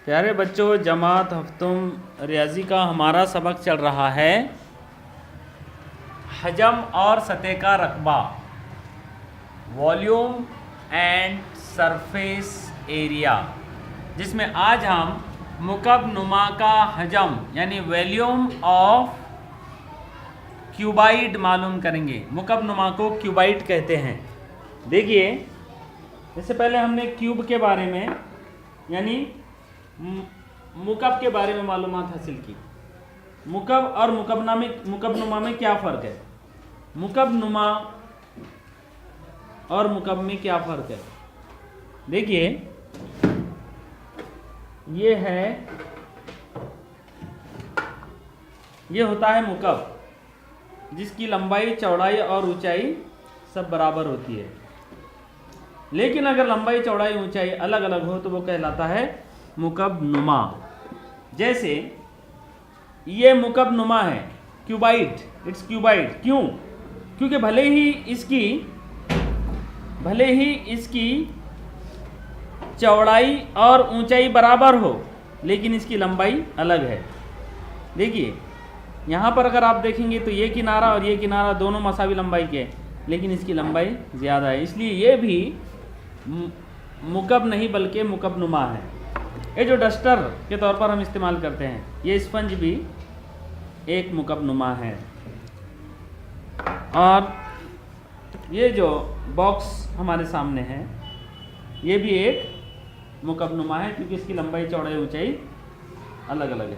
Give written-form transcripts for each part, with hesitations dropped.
प्यारे बच्चों, जमात हफ्तुम रियाजी का हमारा सबक चल रहा है हजम और सतह का रकबा, वॉल्यूम एंड सरफेस एरिया, जिसमें आज हम मुकब नुमा का हजम यानी वॉल्यूम ऑफ क्यूबाइड मालूम करेंगे। मुकब नुमा को क्यूबाइड कहते हैं। देखिए, इससे पहले हमने क्यूब के बारे में यानी मुकब के बारे में मालूमात हासिल की। मुकब और मुकब नुमा में क्या फ़र्क है? मुकब नुमा और मुकब में क्या फ़र्क है? देखिए, ये होता है मुकब, जिसकी लंबाई, चौड़ाई और ऊंचाई सब बराबर होती है। लेकिन अगर लंबाई, चौड़ाई, ऊंचाई अलग अलग हो तो वो कहलाता है मुकब नुमा। जैसे ये मुकब नुमा है, क्यूबाइड, इट्स क्यूबाइड। क्यों? क्योंकि भले ही इसकी चौड़ाई और ऊंचाई बराबर हो, लेकिन इसकी लंबाई अलग है। देखिए, यहाँ पर अगर आप देखेंगे तो ये किनारा और ये किनारा दोनों मसावी लंबाई के हैं, लेकिन इसकी लंबाई ज़्यादा है, इसलिए ये भी मुकब नहीं बल्कि मुकब नुमा है। ये जो डस्टर के तौर पर हम इस्तेमाल करते हैं, ये स्पंज भी एक मुकब नुमा है। और ये जो बॉक्स हमारे सामने है, ये भी एक मुकब नुमा है, क्योंकि इसकी लंबाई, चौड़ाई, ऊंचाई अलग अलग है।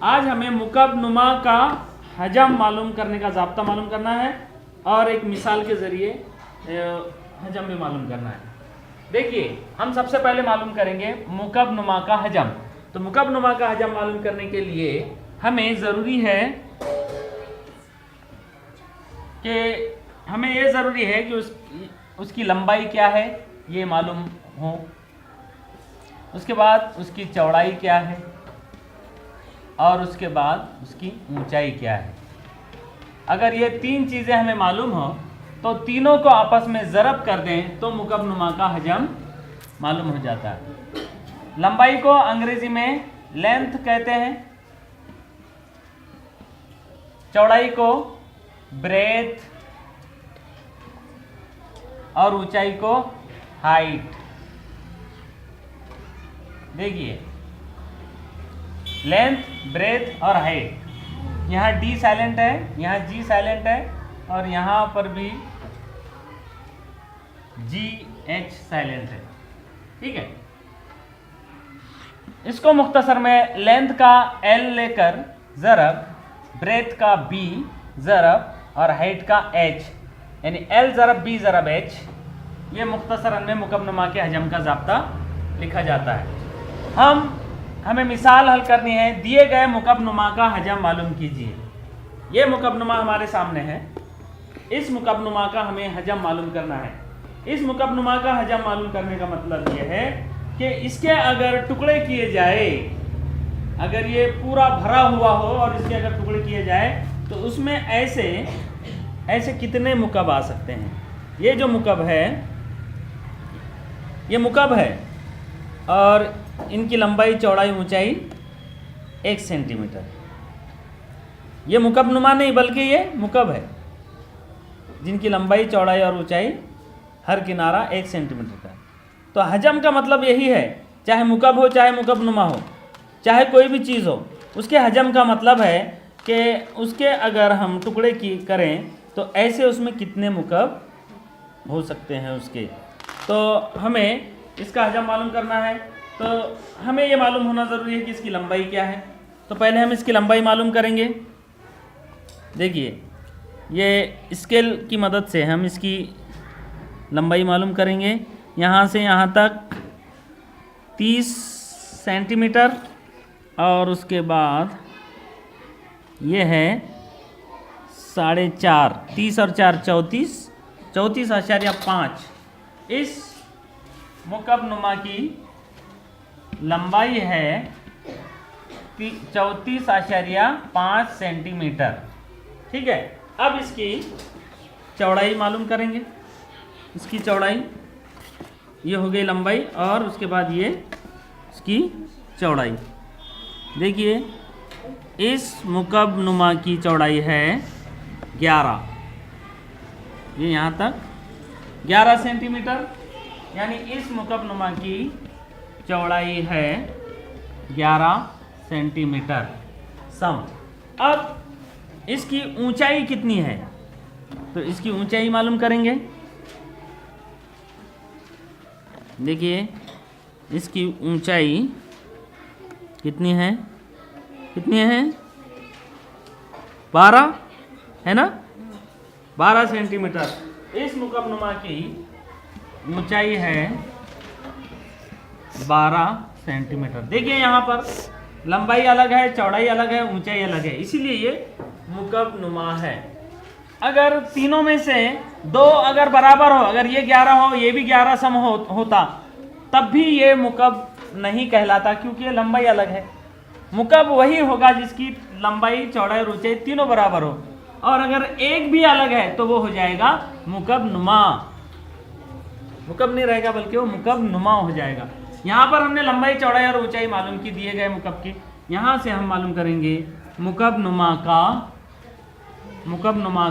आज हमें मुकब नुमा का हजम मालूम करने का ज़ाब्ता मालूम करना है और एक मिसाल के ज़रिए हजम भी मालूम करना है। देखिए, हम सबसे पहले मालूम करेंगे मुकब नुमा का हजम। तो मुकब नुमा का हजम मालूम करने के लिए हमें ज़रूरी है कि उसकी लंबाई क्या है ये मालूम हो। उसके बाद उसकी चौड़ाई क्या है और उसके बाद उसकी ऊंचाई क्या है। अगर ये तीन चीज़ें हमें मालूम हो तो तीनों को आपस में ज़रब कर दें तो मुकब नुमा का हजम मालूम हो जाता है। लंबाई को अंग्रेज़ी में लेंथ कहते हैं, चौड़ाई को ब्रेथ और ऊंचाई को हाइट। देखिए, लेंथ, ब्रेथ और हाइट। यहाँ डी साइलेंट है, यहाँ जी साइलेंट है और यहाँ पर भी जी एच साइलेंट है। ठीक है, इसको मुख्तसर में लेंथ का एल लेकर ज़रब, ब्रेथ का बी ज़रब और हाइट का एच, यानी एल ज़रब बी ज़रब एच, ये मुख्तसरन में मुकब नुमा के हजम का ज़ाब्ता लिखा जाता है। हमें मिसाल हल करनी है। दिए गए मुकब नुमा का हजम मालूम कीजिए। ये मुकब नुमा हमारे सामने है। इस मुकब नुमा का हमें हजम मालूम करना है। इस मुकब नुमा का हजम मालूम करने का मतलब यह है कि इसके अगर टुकड़े किए जाए, अगर ये पूरा भरा हुआ हो और इसके अगर टुकड़े किए जाए तो उसमें ऐसे कितने मुकब आ सकते हैं। ये जो मुकब है, ये मुकब है और इनकी लंबाई, चौड़ाई, ऊंचाई 1 सेंटीमीटर। ये मुकब नुमा नहीं बल्कि ये मुकब है, जिनकी लंबाई, चौड़ाई और ऊंचाई हर किनारा 1 सेंटीमीटर का है। तो हजम का मतलब यही है, चाहे मुकब हो, चाहे मुकब नुमा हो, चाहे कोई भी चीज़ हो, उसके हजम का मतलब है कि उसके अगर हम टुकड़े करें तो ऐसे उसमें कितने मुकब हो सकते हैं उसके। तो हमें इसका हजम मालूम करना है तो हमें ये मालूम होना ज़रूरी है कि इसकी लंबाई क्या है। तो पहले हम इसकी लंबाई मालूम करेंगे। देखिए, ये स्केल की मदद से हम इसकी लंबाई मालूम करेंगे। यहाँ से यहाँ तक 30 सेंटीमीटर और उसके बाद ये है 4.5, 30 और 4 34.5। इस मुकब नुमा की लंबाई है 34.5 सेंटीमीटर। ठीक है, अब इसकी चौड़ाई मालूम करेंगे। इसकी चौड़ाई ये हो गई लंबाई और उसके बाद ये इसकी चौड़ाई। देखिए इस मुकब नुमा की चौड़ाई है 11, ये यहाँ तक 11 सेंटीमीटर, यानी इस मुकब नुमा की चौड़ाई है 11 सेंटीमीटर सम। अब इसकी ऊंचाई कितनी है, तो इसकी ऊंचाई मालूम करेंगे। देखिए इसकी ऊंचाई कितनी है, कितनी है 12 है ना, 12 सेंटीमीटर। इस मुकबनुमा की ऊंचाई है 12 सेंटीमीटर। देखिए यहाँ पर लंबाई अलग है, चौड़ाई अलग है, ऊंचाई अलग है, इसीलिए ये मुकबनुमा है। अगर तीनों में से दो अगर बराबर हो, अगर ये 11 हो ये भी 11 सम होता, तब भी ये मुकब नहीं कहलाता, क्योंकि ये लंबाई अलग है। मुकब वही होगा जिसकी लंबाई, चौड़ाई और ऊंचाई तीनों बराबर हो, और अगर एक भी अलग है तो वो हो जाएगा मुकबनुमा। मुकब नहीं रहेगा बल्कि वो मुकबनुमा हो जाएगा। यहाँ पर हमने लंबाई, चौड़ाई और ऊंचाई मालूम की, दिए गए मुकब की। यहाँ से हम मालूम करेंगे मुकबनुमा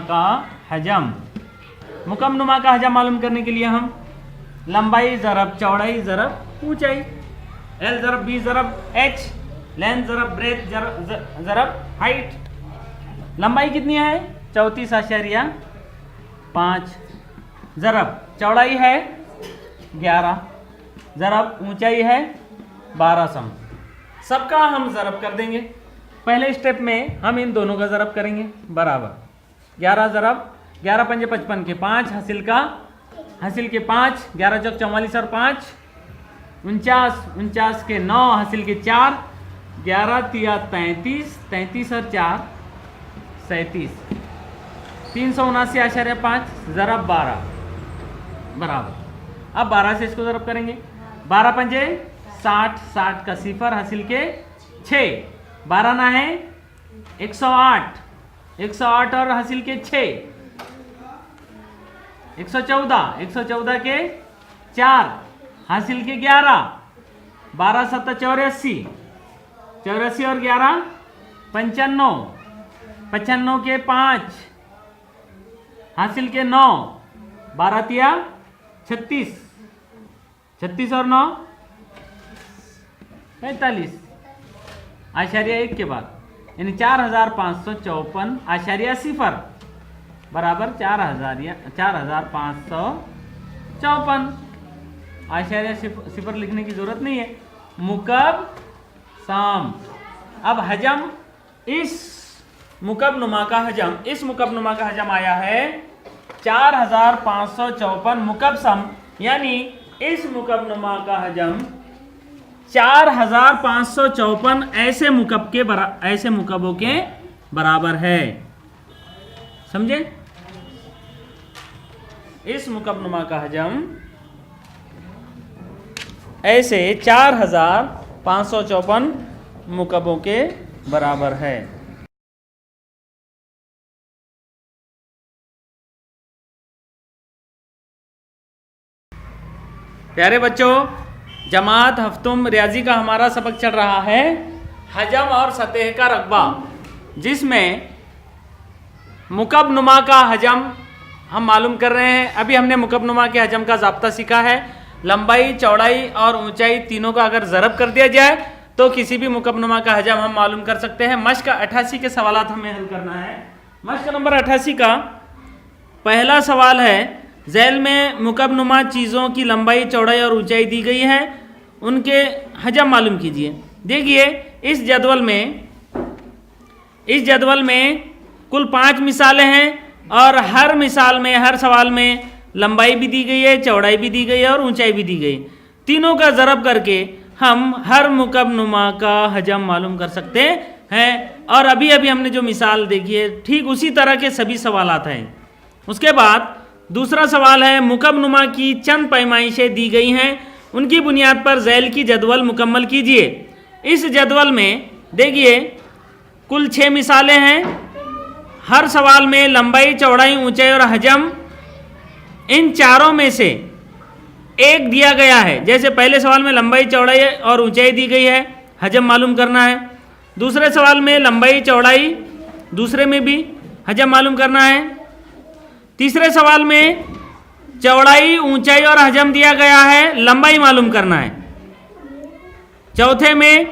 का हजम। मुकबनुमा का हजम मालूम करने के लिए हम लंबाई ज़रब चौड़ाई ज़रब ऊंचाई, L ज़रब B ज़रब H, लेंथ ज़रब ब्रेथ ज़रब हाइट। लंबाई कितनी है 34.5, ज़रब चौड़ाई है 11, ज़रब ऊंचाई है 12 सम। सबका हम ज़रब कर देंगे। पहले स्टेप में हम इन दोनों का ज़रब करेंगे बराबर। 11 ज़रब 11 पंजे 55 के 5, हासिल के 5, 11 चौक 44 और 5 49 के 9, हासिल के 4, 11 तिया 33, 33 और 4 37, 379.5 ज़रब 12 बराबर। अब 12 से इसको ज़रब करेंगे। 12 पंजे 60, 60 का सिफर, हासिल के 6, 12 ना है 108, 108 और हासिल के 6, 114, 114 के 4, हासिल के 11, 12 7 84, 84 और 11 95, 95 के 5, हासिल के 9, 12 तिया 36, 36 और 9 45, आशारिया 1 के बाद, यानी 4554.0 बराबर 4554। आशारिया सिफर लिखने की जरूरत नहीं है। मुकब साम। अब हजम, इस मुकबनुमा का हजम, इस मुकबनुमा का हजम आया है 4554 मुकब सम, यानी इस मुकबनुमा का हजम 4554 ऐसे मुकबों के बराबर है। समझे? इस मुकबनुमा का हजम ऐसे 4554 मुकबों के बराबर है। प्यारे बच्चों, जमात हफ्तुम रियाजी का हमारा सबक चल रहा है हजम और सतह का रकबा, जिसमें मुकबनुमा का हजम हम मालूम कर रहे हैं। अभी हमने मुकबनुमा के हजम का ज़ाब्ता सीखा है। लंबाई, चौड़ाई और ऊंचाई तीनों का अगर ज़रब कर दिया जाए तो किसी भी मुकबनुमा का हजम हम मालूम कर सकते हैं। मश्क 88 के सवालात हमें हल करना है। मश्क नंबर 88 का पहला सवाल है, झैल में मुकबनुमा चीज़ों की लंबाई, चौड़ाई और ऊंचाई दी गई है, उनके हजम मालूम कीजिए। देखिए इस जदवल में कुल 5 मिसालें हैं, और हर मिसाल में, हर सवाल में लंबाई भी दी गई है, चौड़ाई भी दी गई है और ऊंचाई भी दी गई। तीनों का ज़रब करके हम हर मुकबनुमा का हजम मालूम कर सकते हैं। और अभी अभी हमने जो मिसाल देखी है, ठीक उसी तरह के सभी सवालात हैं। उसके बाद दूसरा सवाल है, मुकबनुमा की चंद पैमाइशें दी गई हैं, उनकी बुनियाद पर झैल की जदवल मुकम्मल कीजिए। इस जदवल में देखिए कुल 6 मिसालें हैं। हर सवाल में लंबाई, चौड़ाई, ऊंचाई और हजम, इन चारों में से एक दिया गया है। जैसे पहले सवाल में लंबाई, चौड़ाई और ऊंचाई दी गई है, हजम मालूम करना है। दूसरे सवाल में लंबाई चौड़ाई, दूसरे में भी हजम मालूम करना है। तीसरे सवाल में चौड़ाई, ऊंचाई और हजम दिया गया है, लंबाई मालूम करना है। चौथे में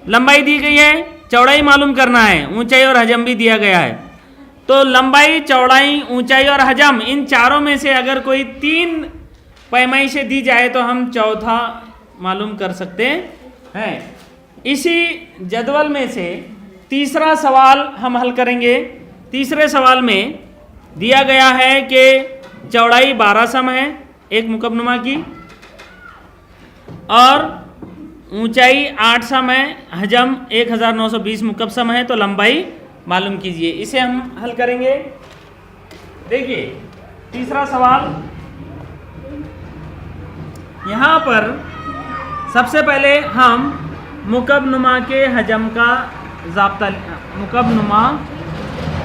लंबाई दी गई है, चौड़ाई मालूम करना है, ऊंचाई और हजम भी दिया गया है। तो लंबाई, चौड़ाई, ऊंचाई और हजम, इन चारों में से अगर कोई 3 पैमाइशें दी जाए तो हम चौथा मालूम कर सकते हैं। इसी जदवल में से तीसरा सवाल हम हल करेंगे। तीसरे सवाल में दिया गया है कि चौड़ाई 12 सम है एक मुकब्बनुमा की, और ऊंचाई 8 सम है, हजम 1920 मुकब्ब सम है, तो लंबाई मालूम कीजिए। इसे हम हल करेंगे। देखिए तीसरा सवाल, यहाँ पर सबसे पहले हम मुकब्बनुमा के हजम का ज़ाब्ता, मुकब्बनुमा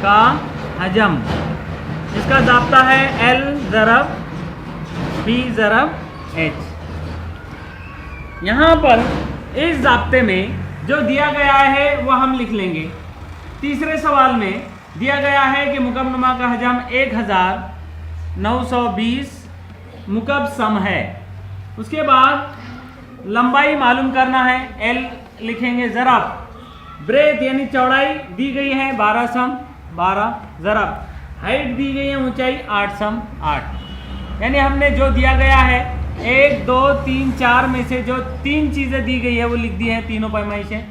का हजम, इसका ज़ाब्ता है L ज़रब B ज़रब H। यहाँ पर इस ज़ाब्ते में जो दिया गया है वह हम लिख लेंगे। तीसरे सवाल में दिया गया है कि मुकब्बनुमा का हजम 1920 मुकब्ब सम है। उसके बाद लंबाई मालूम करना है, L लिखेंगे ज़रब ब्रेथ यानी चौड़ाई दी गई है 12 सम 12, ज़रब हाइट दी गई है ऊंचाई 8 सम 8। यानी हमने जो दिया गया है 1 2 3 4 में से जो 3 चीज़ें दी गई है वो लिख दी हैं, तीनों पैमाइशें।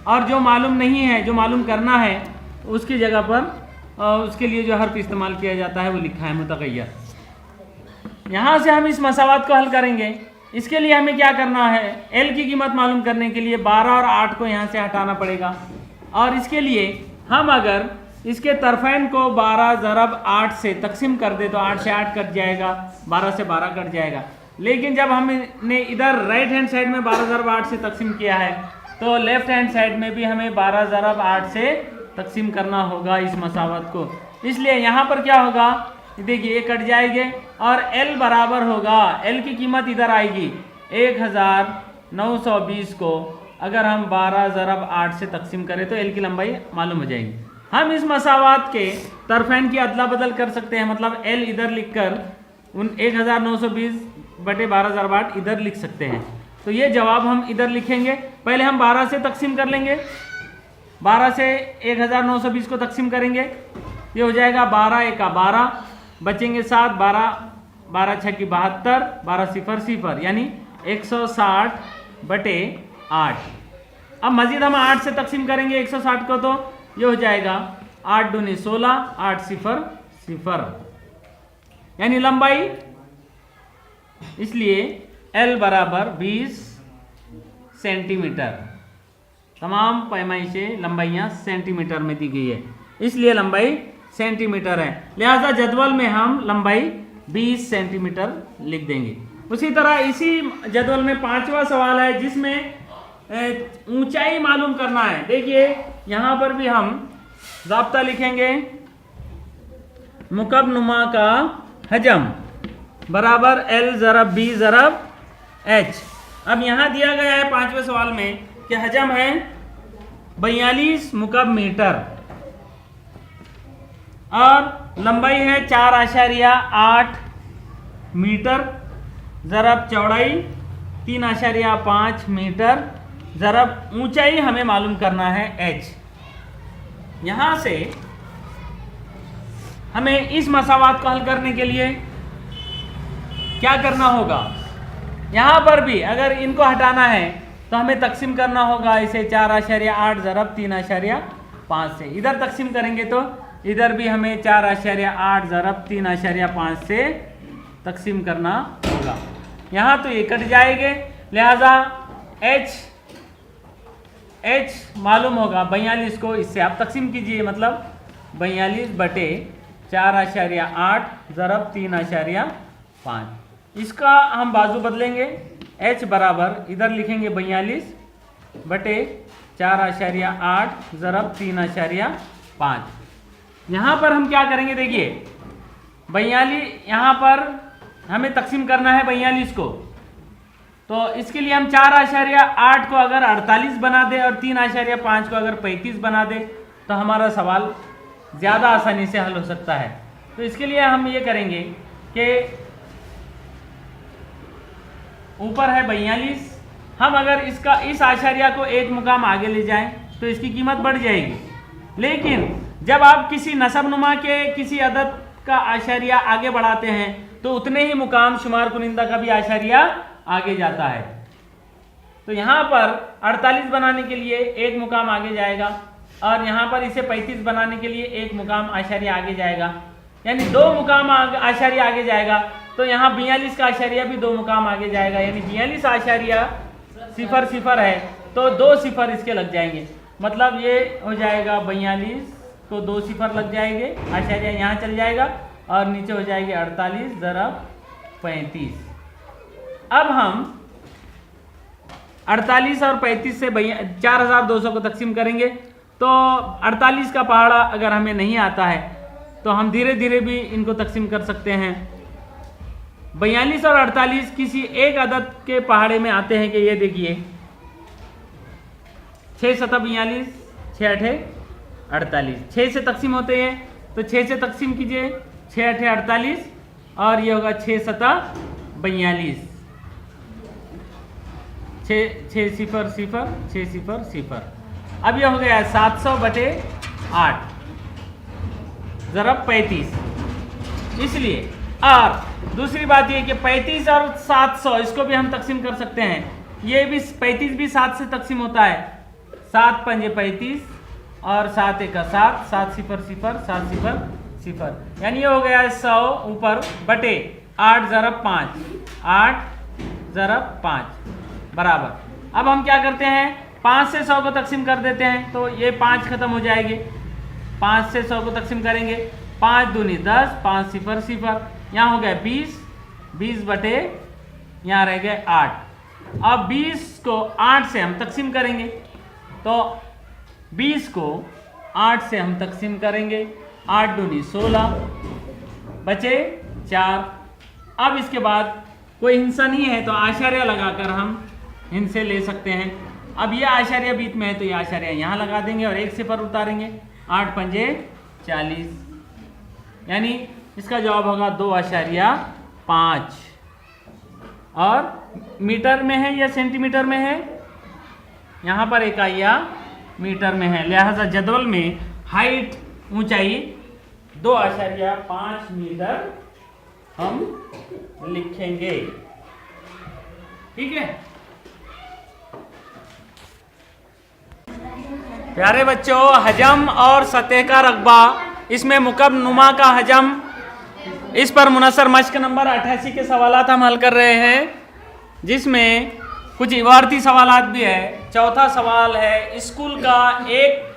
और जो मालूम नहीं है, जो मालूम करना है, उसकी जगह पर उसके लिए जो हर्फ इस्तेमाल किया जाता है वो लिखा है मुतग़य्यर। यहाँ से हम इस मसावात को हल करेंगे। इसके लिए हमें क्या करना है, L की कीमत मालूम करने के लिए 12 और 8 को यहाँ से हटाना पड़ेगा। और इसके लिए हम अगर इसके तरफ़ैन को 12 ज़रब 8 से तकसीम कर दे तो 8 से 8 कट जाएगा, 12 से 12 कट जाएगा। लेकिन जब हमने इधर राइट हैंड साइड में 12 ज़रब 8 से तकसीम किया है तो लेफ्ट हैंड साइड में भी हमें 12 ज़रब 8 से तकसीम करना होगा इस मसावत को। इसलिए यहाँ पर क्या होगा, देखिए ये कट जाएंगे और L बराबर होगा, L की कीमत इधर आएगी 1920 को अगर हम 12 ज़रब 8 से तकसीम करें तो L की लंबाई मालूम हो जाएगी। हम इस मसावात के तरफ़ैन की अदला बदल कर सकते हैं, मतलब L इधर लिखकर उन 1920 बटे 12 ज़रब 8 इधर लिख सकते हैं। तो ये जवाब हम इधर लिखेंगे। पहले हम 12 से तकसीम कर लेंगे, 12 से 1920 को तकसीम करेंगे, ये हो जाएगा 12 एका 12, बचेंगे 7, 12 छः की 72, 12 0 0 यानी 160 बटे 8। अब मजीद हम 8 से तकसीम करेंगे 160 को, तो ये हो जाएगा 8 दूनी 16, 8 0 0 यानी लंबाई, इसलिए L बराबर 20 सेंटीमीटर। तमाम पैमाइशें लंबाइयाँ सेंटीमीटर में दी गई है, इसलिए लंबाई सेंटीमीटर है। लिहाजा जदवल में हम लंबाई 20 सेंटीमीटर लिख देंगे। उसी तरह इसी जदवल में 5वां सवाल है जिसमें ऊंचाई मालूम करना है। देखिए यहाँ पर भी हम ज़ाब्ता लिखेंगे, मुकब्बनुमा का हजम बराबर L ज़रब B ज़रब H। अब यहाँ दिया गया है 5वें सवाल में कि हजम है 42 मुकब्ब मीटर और लंबाई है 4.8 मीटर, ज़रब चौड़ाई 3.5 मीटर, ज़रब ऊंचाई हमें मालूम करना है H। यहाँ से हमें इस मसावात को हल करने के लिए क्या करना होगा, यहाँ पर भी अगर इनको हटाना है तो हमें तकसीम करना होगा इसे 4.8 ज़रब 3.5 से। इधर तकसीम करेंगे तो इधर भी हमें 4.8 ज़रब 3.5 से तकसीम करना होगा। यहाँ तो ये कट जाएंगे, लिहाजा H मालूम होगा 42 को, इससे आप तकसीम कीजिए, मतलब 42 बटे 4.8 ज़रब 3.5। इसका हम बाजू बदलेंगे, H बराबर इधर लिखेंगे 42 बटे 4.8 ज़रब 3.5। यहाँ पर हम क्या करेंगे, देखिए 42 यहाँ पर हमें तकसीम करना है 42 को, तो इसके लिए हम 4.8 को अगर 48 बना दे और 3.5 को अगर 35 बना दे तो हमारा सवाल ज़्यादा आसानी से हल हो सकता है। तो इसके लिए हम ये करेंगे कि ऊपर है 42, हम अगर इसका इस आशार्य को एक मुकाम आगे ले जाएं तो इसकी कीमत बढ़ जाएगी। लेकिन जब आप किसी नसबनुमा के किसी अदद का आशार्य आगे बढ़ाते हैं तो उतने ही मुकाम शुमार कुनिंदा का भी आशार्य आगे जाता है। तो यहाँ पर 48 बनाने के लिए एक मुकाम आगे जाएगा और यहाँ पर इसे 35 बनाने के लिए एक मुकाम आशार्य आगे जाएगा, यानी 2 मुकाम आशार्य आगे जाएगा। तो यहाँ 42 का आशार्य भी 2 मुकाम आगे जाएगा, यानी 42.00 है तो 2 सिफर इसके लग जाएंगे। मतलब ये हो जाएगा 42 को 2 सिफर लग जाएंगे, आशार्य यहाँ चल जाएगा और नीचे हो जाएगी 48 ज़रब 35। अब हम 48 और 35 से 4200 को तकसीम करेंगे तो 48 का पहाड़ा अगर हमें नहीं आता है तो हम धीरे धीरे भी इनको तकसीम कर सकते हैं। 42 और 48 किसी एक अदद के पहाड़े में आते हैं कि ये देखिए 6 7 42, 6 8 48, 6 से तकसीम होते हैं तो 6 से तकसीम कीजिए, 6 8 48 और ये होगा 6 7 42, 6 0 0 6 0 0। अब ये हो गया 700/8 ज़रब 35। इसलिए और दूसरी बात ये कि 35 और 700 इसको भी हम तकसीम कर सकते हैं। ये भी 35 भी 7 से तकसीम होता है, 7 पंजे 35 और 7 1 7, 7 0 0 7 0 0, यानी ये हो गया 100 ऊपर बटे 8 ज़रब 5, 8 ज़रब 5 बराबर। अब हम क्या करते हैं, 5 से 100 को तकसीम कर देते हैं तो ये 5 खत्म हो जाएंगे। 5 से 100 को तकसीम करेंगे, 5 दूनी 10, 5 0 0, यहाँ हो गया 20, 20 बटे यहाँ रह गए 8। अब 20 को 8 से हम तकसीम करेंगे तो 20 को 8 से हम तकसीम करेंगे, 8 दूनी 16 बचे 4। अब इसके बाद कोई हिस्सा नहीं है तो आशार्य लगाकर हम इनसे ले सकते हैं। अब ये आशार्य बीच में है तो ये आशार्य यहाँ लगा देंगे और 1 सिफर उतारेंगे, 8 पंजे 40, यानी इसका जवाब होगा 2.5। और मीटर में है या सेंटीमीटर में है, यहाँ पर इकाइयाँ मीटर में है, लिहाजा जदवल में हाइट ऊंचाई 2.5 मीटर हम लिखेंगे। ठीक है प्यारे बच्चों, हजम और सतह का रकबा, इसमें मुकब नुमा का हजम, इस पर मुनसर मश्क नंबर 88 के सवालात हम हल कर रहे हैं, जिसमें कुछ इबारती सवालात भी है। चौथा सवाल है, स्कूल का एक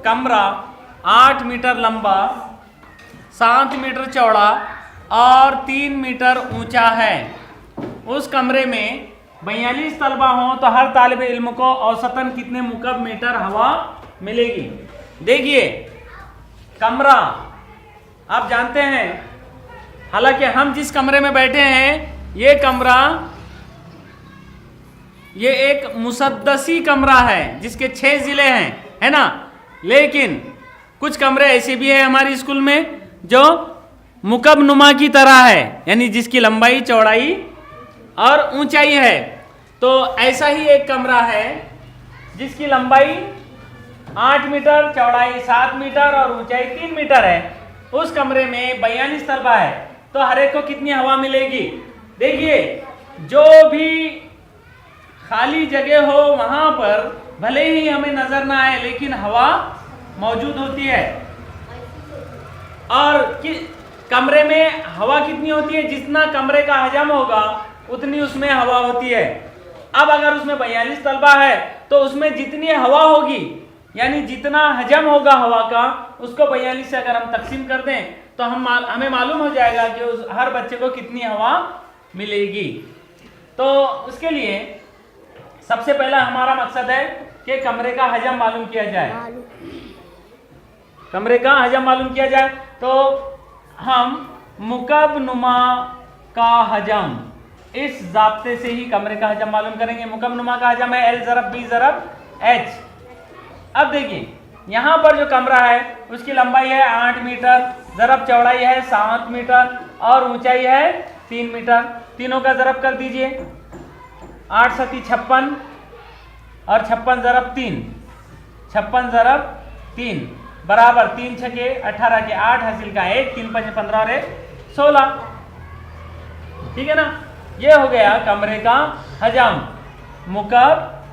कमरा 8 मीटर लंबा, 7 मीटर चौड़ा और 3 मीटर ऊंचा है। उस कमरे में 42 तलबा हों तो हर तालिब इल्म को औसतन कितने मुकब मीटर हवा मिलेगी। देखिए कमरा आप जानते हैं, हालांकि हम जिस कमरे में बैठे हैं ये कमरा ये एक मुसद्दसी कमरा है जिसके 6 ज़िले हैं, है ना। लेकिन कुछ कमरे ऐसे भी हैं हमारी स्कूल में जो मुकब नुमा की तरह है, यानी जिसकी लंबाई चौड़ाई और ऊंचाई है। तो ऐसा ही एक कमरा है जिसकी लंबाई 8 मीटर, चौड़ाई 7 मीटर और ऊंचाई 3 मीटर है। उस कमरे में 42 तलबा है तो हर एक को कितनी हवा मिलेगी। देखिए जो भी खाली जगह हो वहां पर भले ही हमें नजर ना आए लेकिन हवा मौजूद होती है। और कमरे में हवा कितनी होती है, जितना कमरे का हजम होगा उतनी उसमें हवा होती है। अब अगर उसमें 42 तलबा है तो उसमें जितनी हवा होगी, यानी जितना हजम होगा हवा का, उसको 42 से अगर हम तकसीम कर दें तो हमें मालूम हो जाएगा कि हर बच्चे को कितनी हवा मिलेगी। तो उसके लिए सबसे पहला हमारा मकसद है कि कमरे का हजम मालूम किया जाए। कमरे का हजम मालूम किया जाए तो हम मुकब नुमा का हजम इस ज़ाब्ते से ही कमरे का हजम मालूम करेंगे। मुकम्मनुमा का हजम है L ज़रब B ज़रब H। अब देखिए यहाँ पर जो कमरा है उसकी लंबाई है 8 मीटर, ज़रब चौड़ाई है 7 मीटर और ऊंचाई है 3 मीटर। तीनों का ज़रब कर दीजिए, 8 सती 56 और 56 ज़रब 3, 56 ज़रब 3 बराबर 3 छके 18 के 8 हासिल का 1, 3 5 15 और 1 16। ठीक है ना, ये हो गया कमरे का हजम मुकब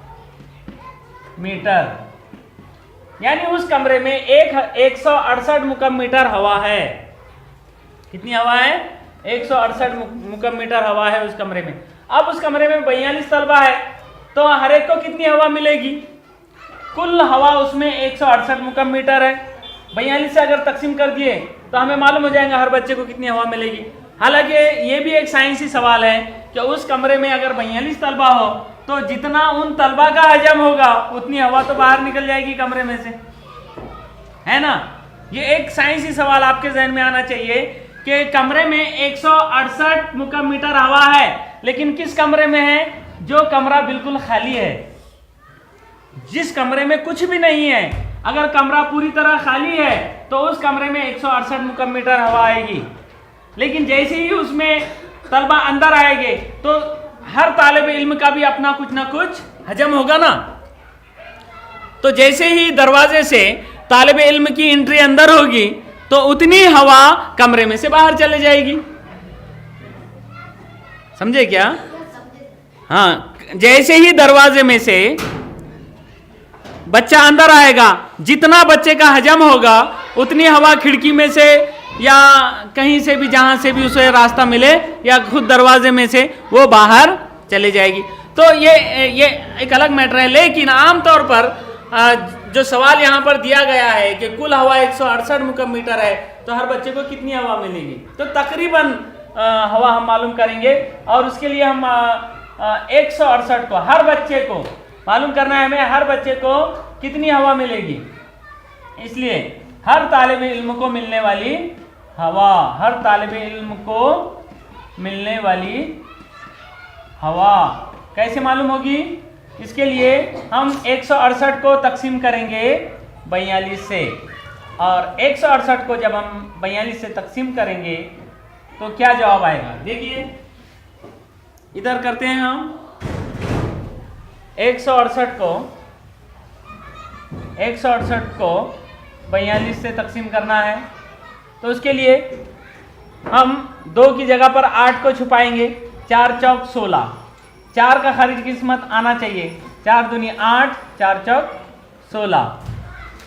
मीटर। यानी उस कमरे में 168 मुकब मीटर हवा है। कितनी हवा है? 168 मुकब मीटर हवा है उस कमरे में। अब उस कमरे में 42 तलबा है तो हर एक को कितनी हवा मिलेगी? कुल हवा उसमें 168 मुकब मीटर है। 42 से अगर तकसीम कर दिए तो हमें मालूम हो जाएगा हर बच्चे को कितनी हवा मिलेगी। हालांकि ये भी एक साइंसी सवाल है कि उस कमरे में अगर 42 तलबा हो तो जितना उन तलबा का हजम होगा उतनी हवा तो बाहर निकल जाएगी कमरे में से, है ना। ये एक साइंसी सवाल आपके जहन में आना चाहिए कि कमरे में 168 मुकब मीटर हवा है, लेकिन किस कमरे में है? जो कमरा बिल्कुल खाली है, जिस कमरे में कुछ भी नहीं है। अगर कमरा पूरी तरह खाली है तो उस कमरे में 168 मुकब मीटर हवा आएगी, लेकिन जैसे ही उसमें तलबा अंदर आएंगे तो हर तालिब इल्म का भी अपना कुछ ना कुछ हजम होगा ना। तो जैसे ही दरवाजे से तालिब इल्म की एंट्री अंदर होगी तो उतनी हवा कमरे में से बाहर चले जाएगी। समझे क्या? हाँ, जैसे ही दरवाजे में से बच्चा अंदर आएगा, जितना बच्चे का हजम होगा उतनी हवा खिड़की में से या कहीं से भी, जहां से भी उसे रास्ता मिले या खुद दरवाजे में से, वो बाहर चले जाएगी। तो ये एक अलग मैटर है। लेकिन आमतौर पर जो सवाल यहाँ पर दिया गया है कि कुल हवा 168 मुकब मीटर है तो हर बच्चे को कितनी हवा मिलेगी, तो तकरीबन हवा हम मालूम करेंगे और उसके लिए हम 168 को हर बच्चे को मालूम करना है हमें, हर बच्चे को कितनी हवा मिलेगी। इसलिए हर तालिब इल्म को मिलने वाली हवा, हर तालिब इल्म को मिलने वाली हवा कैसे मालूम होगी? इसके लिए हम 168 को तकसीम करेंगे 42 से, और 168 को जब हम 42 से तकसीम करेंगे तो क्या जवाब आएगा? देखिए इधर करते हैं हम 168 को 42 से तकसीम करना है। तो उसके लिए हम 2 की जगह पर 8 को छुपाएंगे, 4 चौक 16, 4 का खारिज किस्मत आना चाहिए, 4 दूनी 8, 4 चौक 16,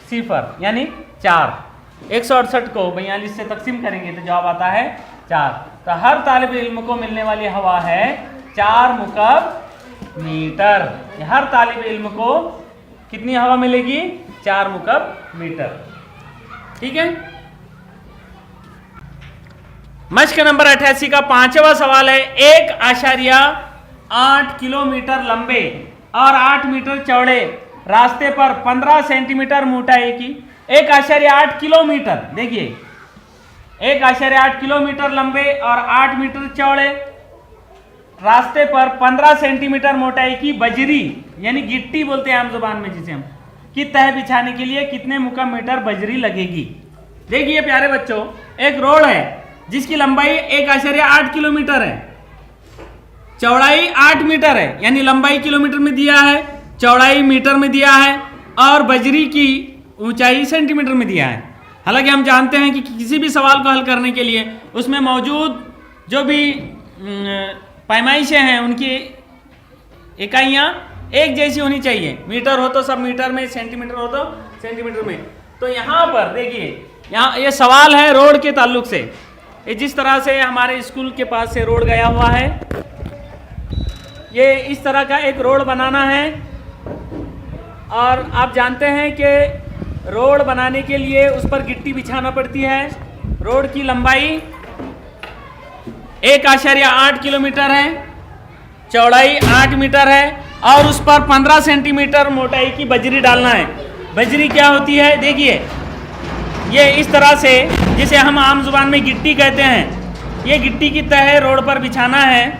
सिफर यानी 4। 168 को 42 से तकसीम करेंगे तो जवाब आता है 4। तो हर तालिब इल्म को मिलने वाली हवा है 4 मुकब मीटर। हर तालिब इल्म को कितनी हवा मिलेगी? 4 मुकब मीटर। ठीक है। मश्क नंबर 88 का 5वां सवाल है, 1.8 किलोमीटर लंबे और 8 मीटर चौड़े रास्ते पर 15 सेंटीमीटर मोटाई की 1.8 किलोमीटर, देखिए 1.8 किलोमीटर लंबे और 8 मीटर चौड़े रास्ते पर 15 सेंटीमीटर मोटाई की बजरी यानी गिट्टी बोलते हैं आम जुबान में जिसे हम, की तह बिछाने के लिए कितने मुकब मीटर बजरी लगेगी। देखिए प्यारे बच्चों, एक रोड है जिसकी लंबाई 1.8 किलोमीटर है, चौड़ाई 8 मीटर है, यानी लंबाई किलोमीटर में दिया है, चौड़ाई मीटर में दिया है और बजरी की ऊंचाई सेंटीमीटर में दिया है। हालांकि हम जानते हैं कि किसी भी सवाल को हल करने के लिए उसमें मौजूद जो भी पैमाइशें हैं उनकी इकाइयाँ एक जैसी होनी चाहिए, मीटर हो तो सब मीटर में, सेंटीमीटर हो तो सेंटीमीटर में। तो यहाँ पर देखिए, यहाँ ये सवाल है रोड के ताल्लुक से। ये जिस तरह से हमारे स्कूल के पास से रोड गया हुआ है, ये इस तरह का एक रोड बनाना है और आप जानते हैं कि रोड बनाने के लिए उस पर गिट्टी बिछाना पड़ती है। रोड की लंबाई 1.8 किलोमीटर है, चौड़ाई 8 मीटर है और उस पर 15 सेंटीमीटर मोटाई की बजरी डालना है। बजरी क्या होती है? देखिए ये इस तरह से, जिसे हम आम जुबान में गिट्टी कहते हैं, ये गिट्टी की तह रोड पर बिछाना है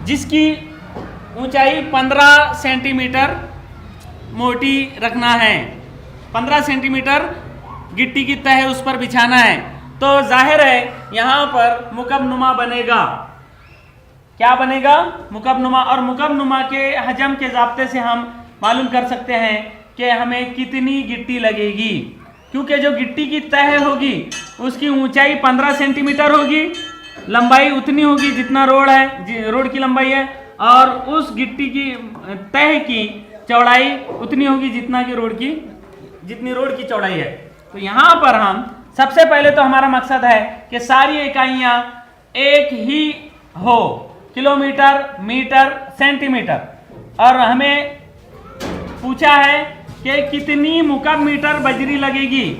जिसकी ऊंचाई 15 सेंटीमीटर मोटी रखना है। 15 सेंटीमीटर गिट्टी की तह उस पर बिछाना है। तो जाहिर है यहाँ पर मुकब्बनुमा बनेगा। क्या बनेगा? मुकब्बनुमा। और मुकब्बनुमा के हजम के ज़ाब्ते से हम मालूम कर सकते हैं कि हमें कितनी गिट्टी लगेगी, क्योंकि जो गिट्टी की तह होगी उसकी ऊंचाई 15 सेंटीमीटर होगी, लंबाई उतनी होगी जितना रोड है, रोड की लंबाई है, और उस गिट्टी की तह की चौड़ाई उतनी होगी जितनी रोड की चौड़ाई है। तो यहाँ पर हम सबसे पहले तो हमारा मकसद है कि सारी इकाइयाँ एक ही हो, किलोमीटर, मीटर, सेंटीमीटर, और हमें पूछा है कि कितनी मुकब मीटर बजरी लगेगी।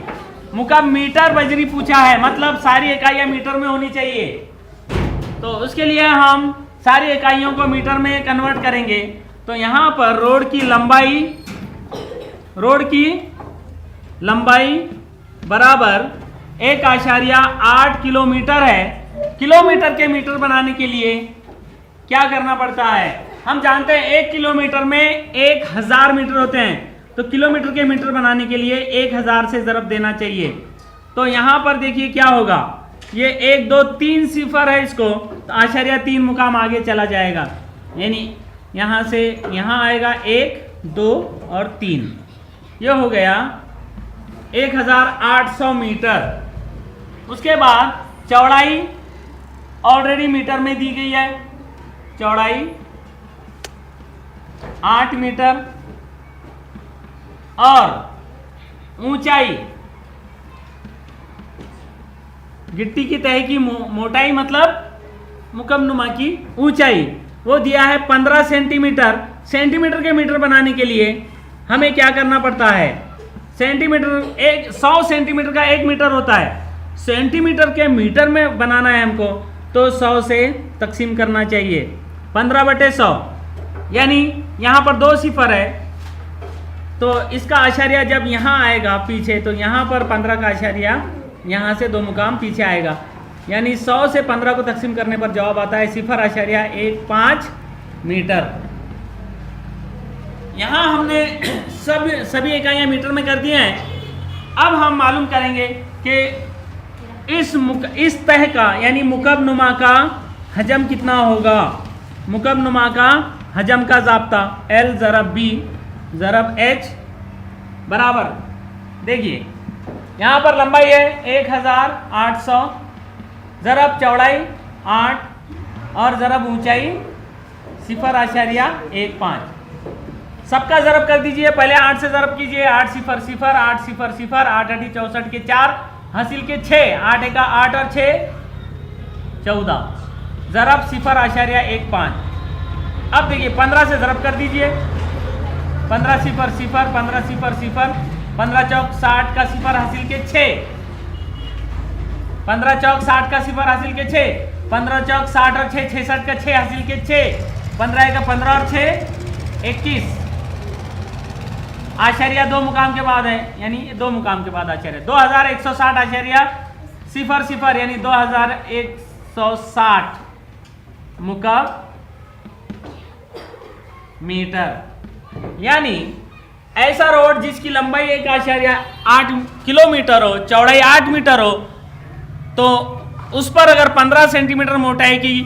मुकब मीटर बजरी पूछा है, मतलब सारी इकाइयाँ मीटर में होनी चाहिए। तो उसके लिए हम सारी इकाइयों को मीटर में कन्वर्ट करेंगे। तो यहाँ पर रोड की लंबाई बराबर 1.8 किलोमीटर है। किलोमीटर के मीटर बनाने के लिए क्या करना पड़ता है? हम जानते हैं 1 किलोमीटर में 1000 मीटर होते हैं। तो किलोमीटर के मीटर बनाने के लिए 1000 से ज़रब देना चाहिए। तो यहाँ पर देखिए क्या होगा, ये 1 2 3 सिफर है, इसको तो आशारिया 3 मुकाम आगे चला जाएगा, यानी यहाँ से यहाँ आएगा 1 2 और 3। ये हो गया 1800 मीटर। उसके बाद चौड़ाई ऑलरेडी मीटर में दी गई है, चौड़ाई 8 मीटर और ऊंचाई, गिट्टी की तह की मोटाई मतलब मुकब्बनुमा की ऊंचाई वो दिया है 15 सेंटीमीटर। सेंटीमीटर के मीटर बनाने के लिए हमें क्या करना पड़ता है? सेंटीमीटर 100 सेंटीमीटर का 1 मीटर होता है। सेंटीमीटर के मीटर में बनाना है हमको, तो 100 से तकसीम करना चाहिए, 15/100, यानी यहाँ पर 2 सिफर है, तो इसका आशारिया जब यहाँ आएगा पीछे, तो यहाँ पर 15 का आशारिया यहाँ से 2 मुकाम पीछे आएगा, यानी 100 से 15 को तकसीम करने पर जवाब आता है 0.15 मीटर। यहाँ हमने सभी इकाइयाँ मीटर में कर दिए हैं। अब हम मालूम करेंगे कि इस तह का यानी मुकब्बनुमा का हजम कितना होगा। मुकब्बनुमा का हजम का ज़ाब्ता L ज़रब B ज़रब H बराबर, देखिए यहाँ पर लंबाई है 1800, ज़रब चौड़ाई 8 और ज़रब ऊंचाई 0.15। सबका ज़रब कर दीजिए, पहले 8 से ज़रब कीजिए, 8 0 0 8 0 0 8 8 64 के 4 हासिल के 6, 8 1 8 और 6 14, ज़रब 0.15। अब देखिए 15 से ज़रब कर दीजिए, 15 0 0 15 0 0 15 चौक 60 का 0 हासिल के 6, 15 चौक 60 का 0 हासिल के 6, 15 चौक 60 और 6 66 का 6 हासिल के 6, 15 का 15 और 6 21। आशारिया 2 मुकाम के बाद है, यानी 2 मुकाम के बाद आशारिया 2160 आशारिया 0 0 यानी 2160 मुकब मीटर। यानी ऐसा रोड जिसकी लंबाई 1.8 किलोमीटर हो, चौड़ाई 8 मीटर हो, तो उस पर अगर 15 सेंटीमीटर मोटाई की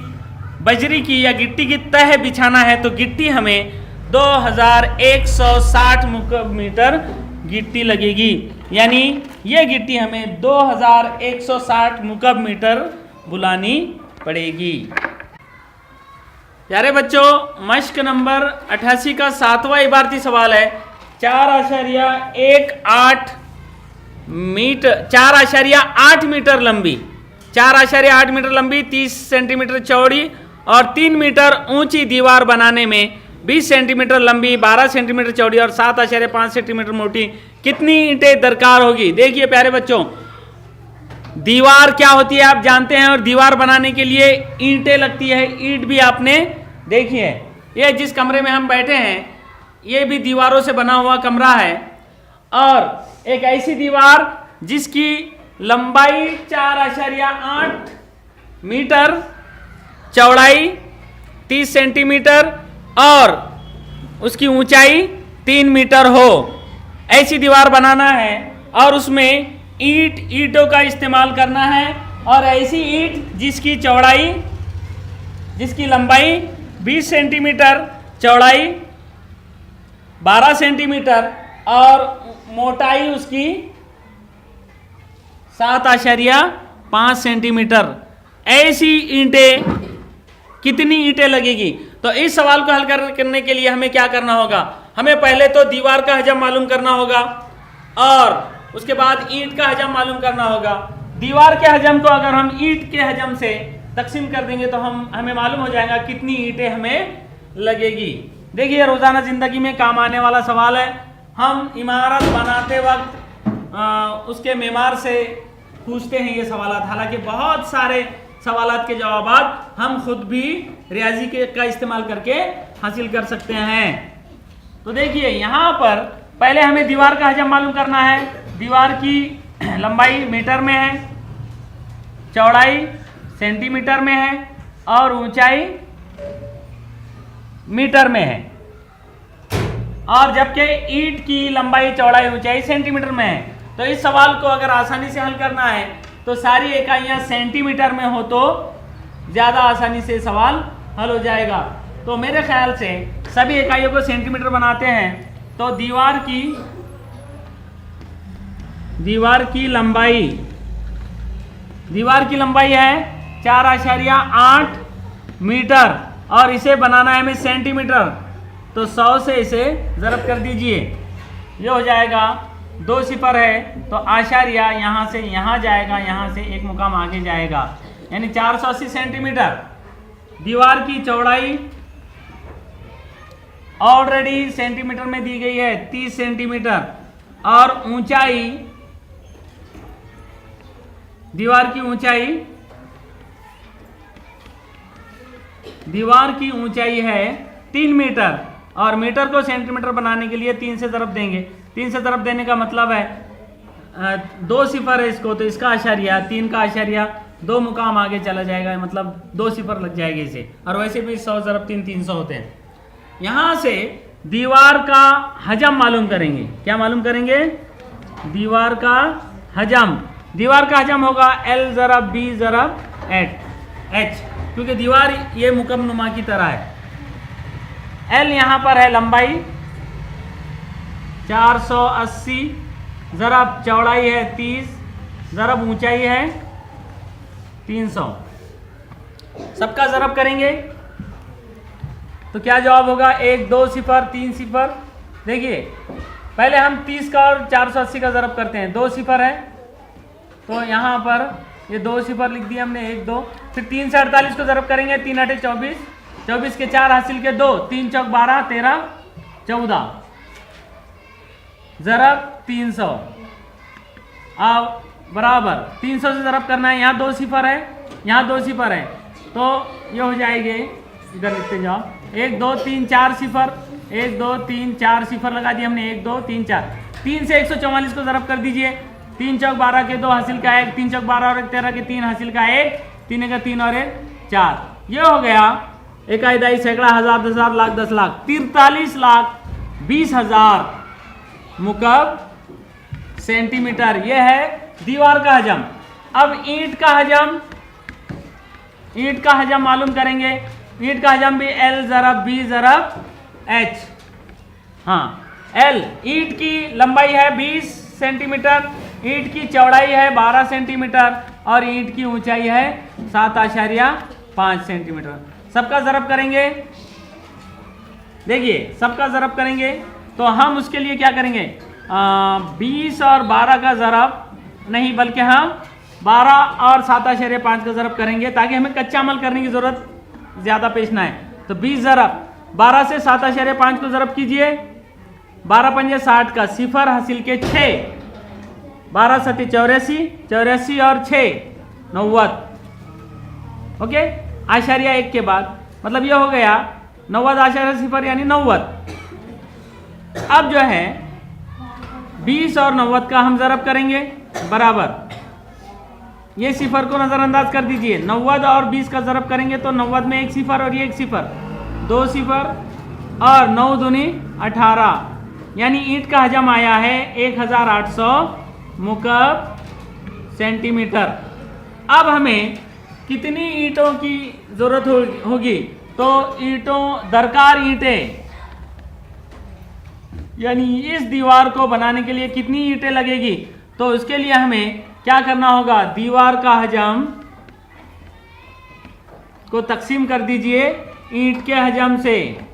बजरी की या गिट्टी की तह बिछाना है तो गिट्टी हमें 2160 मुकब मीटर गिट्टी लगेगी। यानी ये गिट्टी हमें 2160 मुकब मीटर बुलानी पड़ेगी। प्यारे बच्चों, मश्क नंबर 88 का 7वां इबारती सवाल है। 4.18 मीटर 4.8 मीटर लंबी 4.8 मीटर लंबी 30 सेंटीमीटर चौड़ी और 3 मीटर ऊंची दीवार बनाने में 20 सेंटीमीटर लंबी 12 सेंटीमीटर चौड़ी और 7.5 सेंटीमीटर मोटी कितनी ईंटें दरकार होगी। देखिए प्यारे बच्चों, दीवार क्या होती है आप जानते हैं, और दीवार बनाने के लिए ईंटें लगती है। ईंट भी आपने देखी है, ये जिस कमरे में हम बैठे हैं ये भी दीवारों से बना हुआ कमरा है, और एक ऐसी दीवार जिसकी लंबाई 4.8 मीटर, चौड़ाई 30 सेंटीमीटर और उसकी ऊंचाई 3 मीटर हो, ऐसी दीवार बनाना है और उसमें ईंटों का इस्तेमाल करना है। और ऐसी ईंट जिसकी लंबाई 20 सेंटीमीटर, चौड़ाई 12 सेंटीमीटर और मोटाई उसकी 7.5 सेंटीमीटर, ऐसी ईंटें, कितनी ईंटें लगेगी? तो इस सवाल को हल करने के लिए हमें क्या करना होगा? हमें पहले तो दीवार का हजम मालूम करना होगा और उसके बाद ईंट का हजम मालूम करना होगा। दीवार के हजम को अगर हम ईंट के हजम से तकसीम कर देंगे तो हमें मालूम हो जाएगा कितनी ईंटें हमें लगेगी। देखिए, रोजाना जिंदगी में काम आने वाला सवाल है। हम इमारत बनाते वक्त उसके मेमार से पूछते हैं ये सवालात। हालांकि बहुत सारे सवालात के जवाबात हम खुद भी रियाजी का इस्तेमाल करके हासिल कर सकते हैं। तो देखिए, यहाँ पर पहले हमें दीवार का हजम मालूम करना है। दीवार की लंबाई मीटर में है, चौड़ाई सेंटीमीटर में है और ऊंचाई मीटर में है। और जबकि ईंट की लंबाई, चौड़ाई, ऊंचाई सेंटीमीटर में है। तो इस सवाल को अगर आसानी से हल करना है तो सारी इकाइयां सेंटीमीटर में हो तो ज़्यादा आसानी से सवाल हल हो जाएगा। तो मेरे ख्याल से सभी इकाइयों को सेंटीमीटर बनाते हैं। तो दीवार की लंबाई है 4.8 मीटर और इसे बनाना है हमें सेंटीमीटर। तो 100 से इसे ज़रब कर दीजिए, ये हो जाएगा 2 सिफर है तो आशारिया यहाँ से यहाँ जाएगा, यहाँ से एक मुकाम आगे जाएगा, यानी 480 सेंटीमीटर। दीवार की चौड़ाई ऑलरेडी सेंटीमीटर में दी गई है 30 सेंटीमीटर और ऊंचाई, दीवार की ऊंचाई है 3 मीटर और मीटर को सेंटीमीटर बनाने के लिए 3 से ज़रब देंगे। 3 से ज़रब देने का मतलब है 2 सिफर है इसको, तो इसका आशारिया 3 का आशारिया 2 मुकाम आगे चला जाएगा, मतलब 2 सिफर लग जाएगी इसे। और वैसे भी 100 ज़रब 3 300 होते हैं। यहाँ से दीवार का हजम मालूम करेंगे। क्या मालूम करेंगे? दीवार का हजम होगा L ज़रब B ज़रब H, क्योंकि दीवार ये मुकम्मल नुमा की तरह है। L यहाँ पर है लंबाई 480 ज़रब चौड़ाई है 30 ज़रब ऊंचाई है 300। सबका ज़रब करेंगे तो क्या जवाब होगा? 1 2 सिफर 3 सिफर। देखिए, पहले हम 30 का और 480 का ज़रब करते हैं। 2 सिफर है तो यहाँ पर ये 2 सिफर लिख दिए हमने, 1 2। फिर 3 से 48 को ज़रब करेंगे, 3 8 24, 24 के 4 हासिल के 2, 3 चौक 12, 13 14 ज़रब 300। अब बराबर 300 से ज़रब करना है। यहाँ 2 सिफर है, यहाँ 2 सिफर है, तो ये हो जाएंगे, इधर लिखते जाओ, 1 2 3 4 सिफर, 1 2 3 4 सिफर लगा दिए हमने, 1 2 3 4। 3 से 144 को ज़रब कर दीजिए, 3 चौक 12 के 2 हासिल का 1, 3 चौक 12 और 1 13 के 3 हासिल का 1, 3 का 3 और 1 4। ये हो गया इकाई, दाई, सैकड़ा, हज़ार, 10,000, लाख, 10 लाख, 43,20,000 मुकब सेंटीमीटर। ये है दीवार का हजम। अब ईंट का हजम मालूम करेंगे। ईंट का हजम भी L ज़रब B ज़रब H। हाँ, L ईंट की लंबाई है 20 सेंटीमीटर, ईंट की चौड़ाई है 12 सेंटीमीटर और ईंट की ऊंचाई है 7.5 सेंटीमीटर। सबका ज़रब करेंगे। देखिए, सबका ज़रब करेंगे तो हम उसके लिए क्या करेंगे? 20 और 12 का ज़रब नहीं, बल्कि हम 12 और 7.5 का ज़रब करेंगे ताकि हमें कच्चा अमल करने की ज़रूरत ज़्यादा पेश ना है। तो 20 ज़रब 12 से 7.5 को ज़रब कीजिए, 12 पंजे 60 का सिफर हासिल के 6, 12 सती 84, 84 और 6 90। ओके, आशारिया 1 के बाद, मतलब ये हो गया 90 सिफर यानी 90। अब जो है 20 और 90 का हम ज़रब करेंगे बराबर, ये सिफर को नज़रअंदाज कर दीजिए। 90 और 20 का ज़रब करेंगे तो 90 में 1 सिफर और ये 1 सिफर, 2 सिफर और 9 दूनी 18, यानी ईंट का हजम आया है 1800 मुकब सेंटीमीटर। अब हमें कितनी ईंटों की जरूरत होगी, तो ईंटों दरकार ईंटें, यानी इस दीवार को बनाने के लिए कितनी ईंटें लगेगी, तो इसके लिए हमें क्या करना होगा, दीवार का हजम को तकसीम कर दीजिए ईंट के हजम से।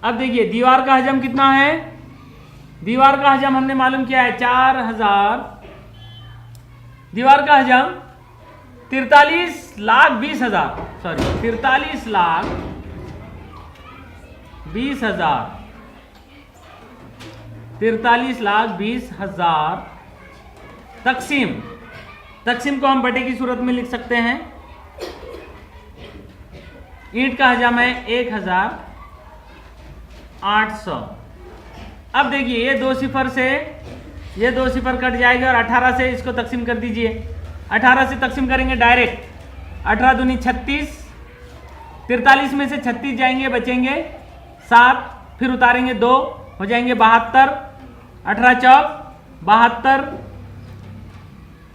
अब देखिए दीवार का हजम कितना है, दीवार का हजम हमने मालूम किया है 4000, दीवार का हजम 43,20,000, सॉरी 43,20,000, 43,20,000 तकसीम को हम बटे की सूरत में लिख सकते हैं। ईंट का हजम है 1800। अब देखिए ये 2 सिफर से ये 2 सिफर कट जाएगा और 18 से इसको तकसीम कर दीजिए। 18 से तकसीम करेंगे डायरेक्ट, 18 दूनी 36, 43 में से 36 जाएंगे, बचेंगे 7, फिर उतारेंगे 2, हो जाएंगे 72, 18 चौक 72,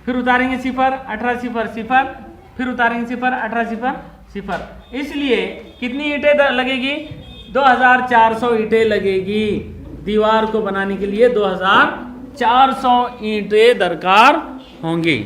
फिर उतारेंगे सिफर, 18 सिफर सिफर, फिर उतारेंगे सिफर, 18 सिफर सिफर। इसलिए कितनी ईंटें लगेगी, 2400 ईंटें लगेगी। दीवार को बनाने के लिए 2400 ईंटें दरकार होंगी।